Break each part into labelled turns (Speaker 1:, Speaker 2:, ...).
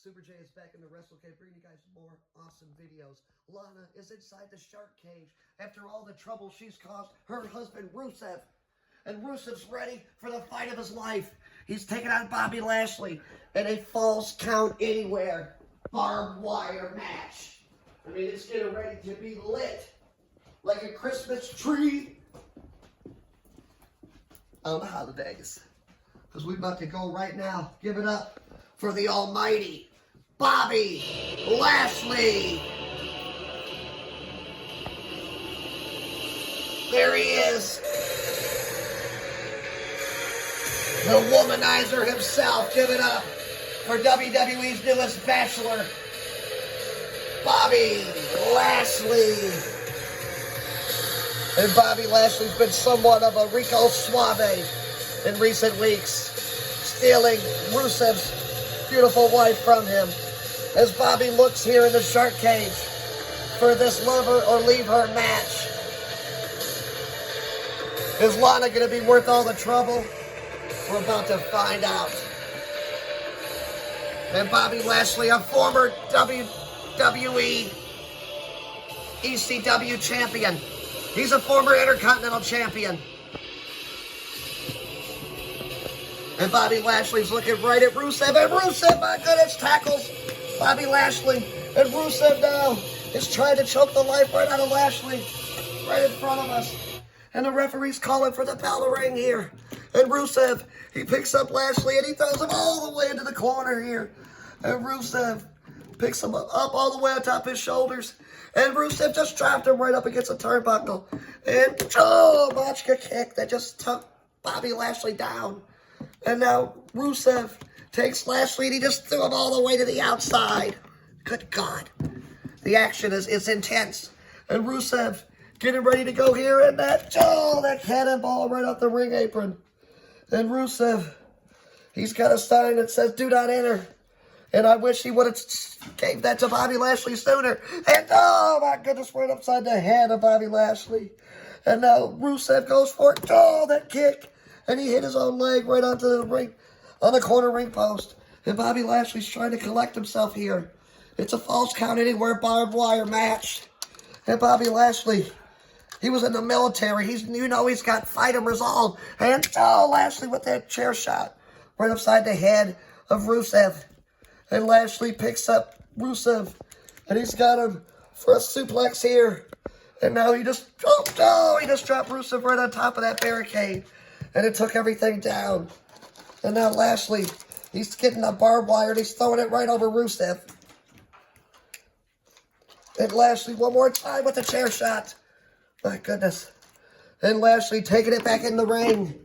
Speaker 1: Super J is back in the Wrestlekave, bringing you guys more awesome videos. Lana is inside the shark cage after all the trouble she's caused her husband Rusev. And Rusev's ready for the fight of his life. He's taking on Bobby Lashley in a falls count anywhere barbed wire match. I mean, it's getting ready to be lit like a Christmas tree on the holidays. Because we're about to go right now. Give it up for the almighty Bobby Lashley. There he is. The womanizer himself. Give it up for WWE's newest bachelor, Bobby Lashley. And Bobby Lashley's been somewhat of a Rico Suave in recent weeks, stealing Rusev's beautiful wife from him. As Bobby looks here in the shark cage for this lover or leave her match. Is Lana going to be worth all the trouble? We're about to find out. And Bobby Lashley, a former WWE ECW champion. He's a former Intercontinental champion. And Bobby Lashley's looking right at Rusev. And Rusev, my goodness, tackles Bobby Lashley. And Rusev now is trying to choke the life right out of Lashley. Right in front of us. And the referee's calling for the bell to ring here. And Rusev, he picks up Lashley and he throws him all the way into the corner here. And Rusev picks him up all the way on top of his shoulders. And Rusev just dropped him right up against the turnbuckle. And Machka kick that just took Bobby Lashley down. And now Rusev takes Lashley and he just threw him all the way to the outside. Good God. The action is intense. And Rusev getting ready to go here, and that cannonball right off the ring apron. And Rusev, he's got a sign that says, "Do not enter." And I wish he would have gave that to Bobby Lashley sooner. And oh my goodness, right upside the head of Bobby Lashley. And now Rusev goes for it. Oh, that kick. And he hit his own leg right onto the ring, on the corner ring post. And Bobby Lashley's trying to collect himself here. It's a false count anywhere barbed wire match. And Bobby Lashley, he was in the military. He's got fight and resolve. And Lashley with that chair shot right upside the head of Rusev. And Lashley picks up Rusev, and he's got him for a suplex here. And now he just dropped Rusev right on top of that barricade. And it took everything down. And now Lashley, he's getting a barbed wire, and he's throwing it right over Rusev. And Lashley one more time with the chair shot. My goodness. And Lashley taking it back in the ring.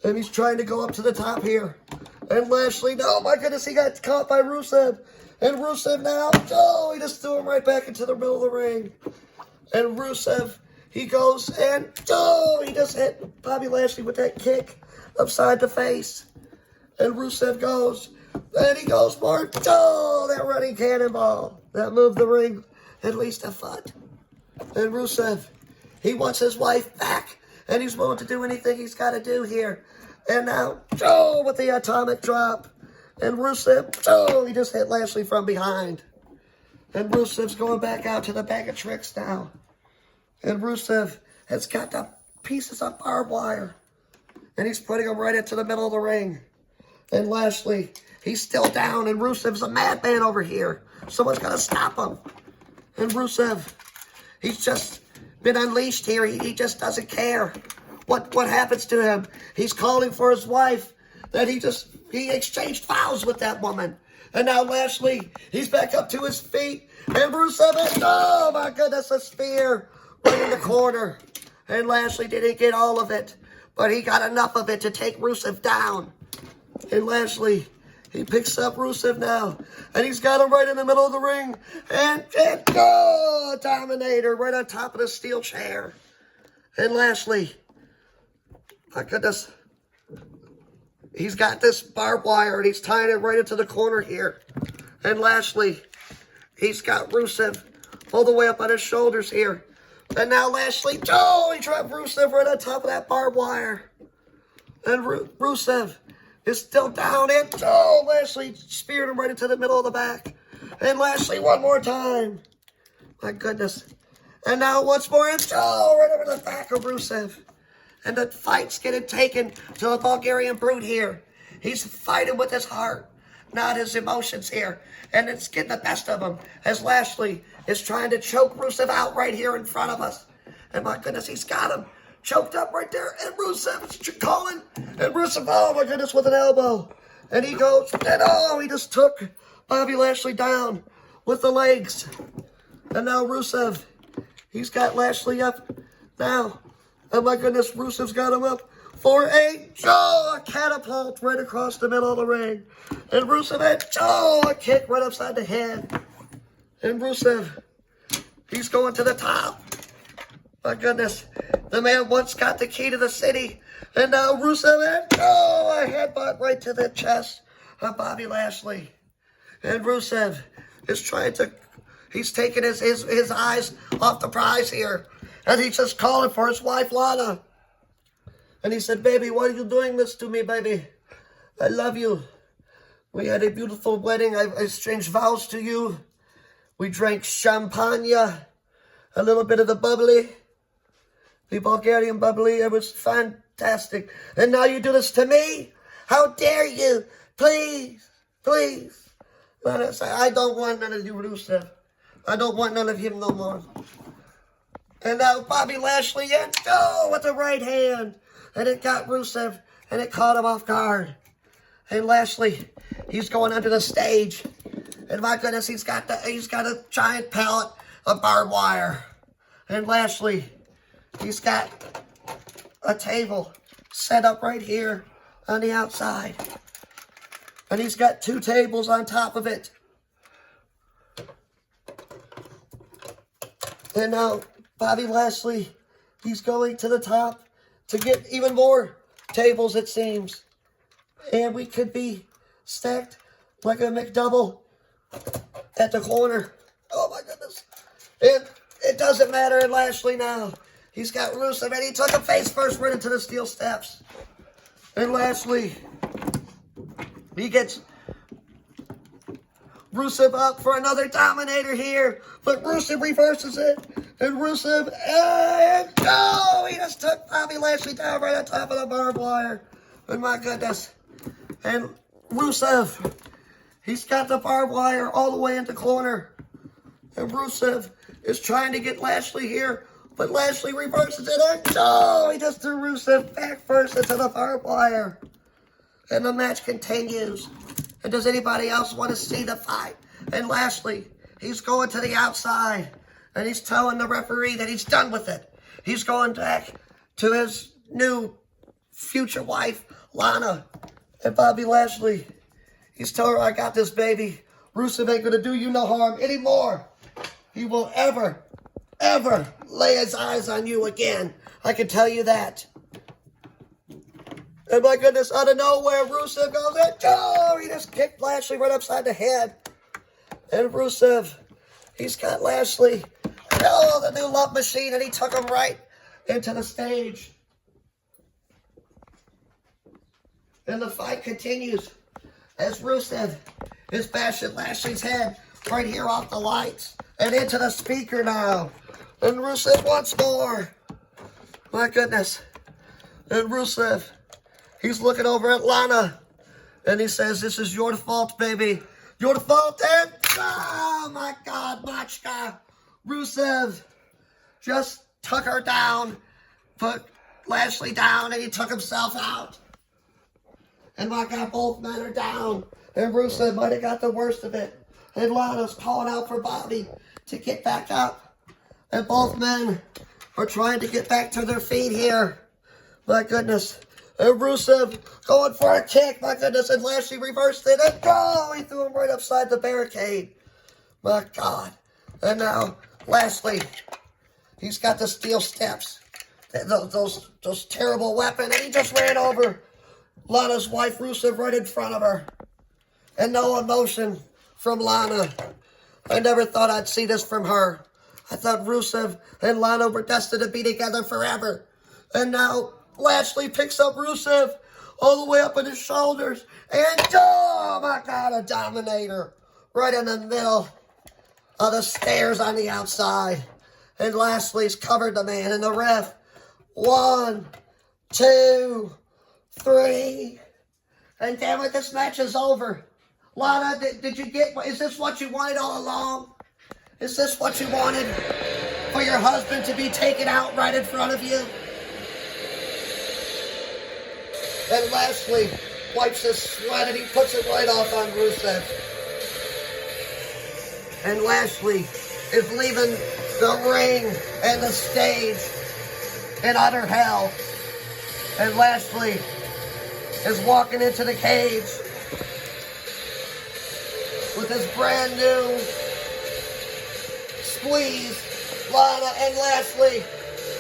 Speaker 1: And he's trying to go up to the top here. And Lashley, no, my goodness, he got caught by Rusev. And Rusev now, he just threw him right back into the middle of the ring. And Rusev, he goes and, he just hit Bobby Lashley with that kick upside the face. And Rusev goes, and he goes for it. That running cannonball. That moved the ring at least a foot. And Rusev, he wants his wife back. And he's willing to do anything he's got to do here. And now, with the atomic drop. And Rusev, he just hit Lashley from behind. And Rusev's going back out to the bag of tricks now. And Rusev has got the pieces of barbed wire. And he's putting them right into the middle of the ring. And Lashley, he's still down. And Rusev's a madman over here. Someone's got to stop him. And Rusev, he's just been unleashed here. He just doesn't care what happens to him. He's calling for his wife. That he exchanged vows with that woman. And now Lashley, he's back up to his feet. And Rusev, oh my goodness, a spear right in the corner. And Lashley didn't get all of it, but he got enough of it to take Rusev down. And Lashley, he picks up Rusev now. And he's got him right in the middle of the ring. And Dominator right on top of the steel chair. And Lashley, my goodness, he's got this barbed wire and he's tying it right into the corner here. And Lashley, he's got Rusev all the way up on his shoulders here. And now Lashley, he dropped Rusev right on top of that barbed wire. And Rusev, is still down, and oh, Lashley speared him right into the middle of the back. And Lashley one more time. My goodness. And now once more, and oh, right over the back of Rusev. And the fight's getting taken to a Bulgarian brute here. He's fighting with his heart, not his emotions here. And it's getting the best of him as Lashley is trying to choke Rusev out right here in front of us. And my goodness, he's got him choked up right there. And Rusev is calling. And Rusev, oh my goodness, with an elbow. And he goes, and oh, he just took Bobby Lashley down with the legs. And now Rusev, he's got Lashley up now. Oh my goodness, Rusev's got him up for a catapult right across the middle of the ring. And Rusev had a kick right upside the head. And Rusev, he's going to the top. My goodness, the man once got the key to the city. And now Rusev had a headbutt right to the chest of Bobby Lashley. And Rusev is trying to, he's taking his eyes off the prize here. And he's just calling for his wife, Lana. And he said, baby, why are you doing this to me, baby? I love you. We had a beautiful wedding. I exchanged vows to you. We drank champagne, a little bit of the bubbly, the Bulgarian bubbly. It was fantastic. And now you do this to me? How dare you? Please, please. Lana said, I don't want none of you, Rusev. I don't want none of him no more. And now Bobby Lashley, and with the right hand. And it got Rusev, and it caught him off guard. And Lashley, he's going under the stage. And my goodness, he's got a giant pallet of barbed wire. And Lashley, he's got a table set up right here on the outside. And he's got 2 tables on top of it. And now Bobby Lashley, he's going to the top to get even more tables, it seems. And we could be stacked like a McDouble at the corner. Oh, my goodness. And it doesn't matter in Lashley now. He's got Rusev, and he took him face first right into the steel steps. And Lashley, he gets Rusev up for another Dominator here. But Rusev reverses it. And Rusev, he just took Bobby Lashley down right on top of the barbed wire. And my goodness. And Rusev, he's got the barbed wire all the way in the corner. And Rusev is trying to get Lashley here. But Lashley reverses it. And he just threw Rusev back first into the barbed wire. And the match continues. And does anybody else want to see the fight? And Lashley, he's going to the outside. And he's telling the referee that he's done with it. He's going back to his new future wife, Lana. And Bobby Lashley, he's telling her, I got this, baby. Rusev ain't going to do you no harm anymore. He will ever lay his eyes on you again. I can tell you that. And my goodness, out of nowhere, Rusev goes, and he just kicked Lashley right upside the head. And Rusev, he's got Lashley, the new love machine, and he took him right into the stage. And the fight continues as Rusev is bashing Lashley's head right here off the lights and into the speaker now. And Rusev once more. My goodness. And Rusev, he's looking over at Lana. And he says, this is your fault, baby. Your fault. And, oh my God, Machka. Rusev just took her down, put Lashley down, and he took himself out. And my God, both men are down. And Rusev might have got the worst of it. And Lana's calling out for Bobby to get back up. And both men are trying to get back to their feet here. My goodness. And Rusev going for a kick. My goodness. And Lashley reversed it. And he threw him right upside the barricade. My God. And now Lashley, he's got the steel steps. Those terrible weapons. And he just ran over Lana's wife, Rusev, right in front of her. And no emotion from Lana. I never thought I'd see this from her. I thought Rusev and Lana were destined to be together forever. And now Lashley picks up Rusev. all the way up in his shoulders. And, oh my God, a Dominator right in the middle of the stairs on the outside. And Lashley's covered the man, and the ref. 1, 2, 3. And damn it, this match is over. Lana, did you get, is this what you wanted all along? Is this what you wanted? For your husband to be taken out right in front of you? And Lashley wipes his sweat and he puts it right off on Rusev. And Lashley is leaving the ring and the stage in utter hell. And Lashley is walking into the cage with his brand new squeeze. Lana and Lashley,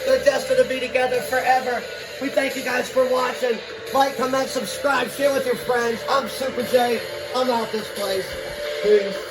Speaker 1: they're destined to be together forever. We thank you guys for watching. Like, comment, subscribe, share with your friends. I'm Super J. I'm out this place. Peace.